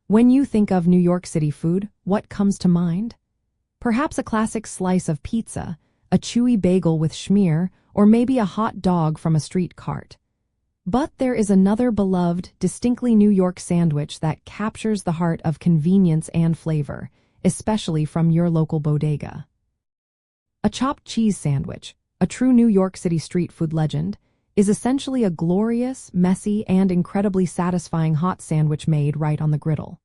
When you think of New York City food, what comes to mind? Perhaps a classic slice of pizza, a chewy bagel with schmear, or maybe a hot dog from a street cart. But there is another beloved, distinctly New York sandwich that captures the heart of convenience and flavor, especially from your local bodega. A chopped cheese sandwich, a true New York City street food legend, is essentially a glorious, messy, and incredibly satisfying hot sandwich made right on the griddle.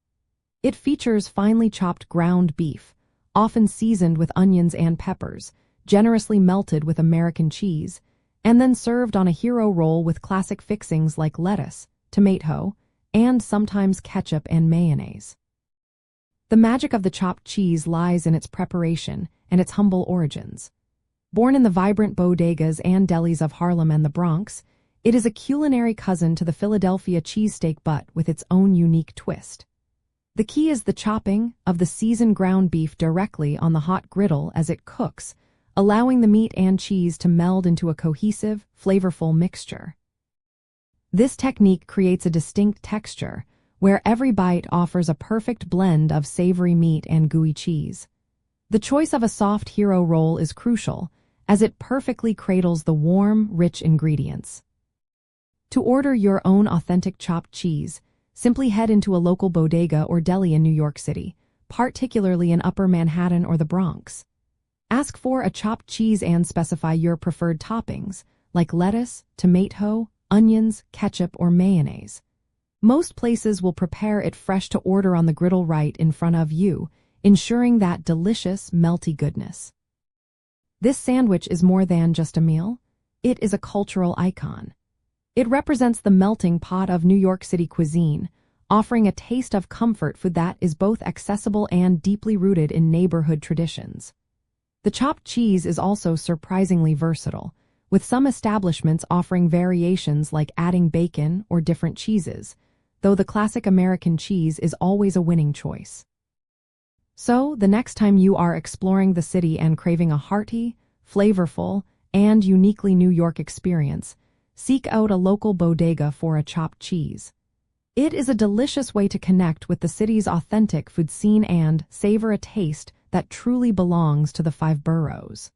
It features finely chopped ground beef, often seasoned with onions and peppers, generously melted with American cheese, and then served on a hero roll with classic fixings like lettuce, tomato, and sometimes ketchup and mayonnaise. The magic of the chopped cheese lies in its preparation and its humble origins. Born in the vibrant bodegas and delis of Harlem and the Bronx, it is a culinary cousin to the Philadelphia cheesesteak but with its own unique twist. The key is the chopping of the seasoned ground beef directly on the hot griddle as it cooks, allowing the meat and cheese to meld into a cohesive, flavorful mixture. This technique creates a distinct texture, where every bite offers a perfect blend of savory meat and gooey cheese. The choice of a soft hero roll is crucial, as it perfectly cradles the warm, rich ingredients. To order your own authentic chopped cheese, simply head into a local bodega or deli in New York City, particularly in Upper Manhattan or the Bronx. Ask for a chopped cheese and specify your preferred toppings, like lettuce, tomato, onions, ketchup, or mayonnaise. Most places will prepare it fresh to order on the griddle right in front of you, ensuring that delicious, melty goodness. This sandwich is more than just a meal. It is a cultural icon. It represents the melting pot of New York City cuisine, offering a taste of comfort food that is both accessible and deeply rooted in neighborhood traditions. The chopped cheese is also surprisingly versatile, with some establishments offering variations like adding bacon or different cheeses, though the classic American cheese is always a winning choice. So, the next time you are exploring the city and craving a hearty, flavorful, and uniquely New York experience, seek out a local bodega for a chopped cheese. It is a delicious way to connect with the city's authentic food scene and savor a taste that truly belongs to the five boroughs.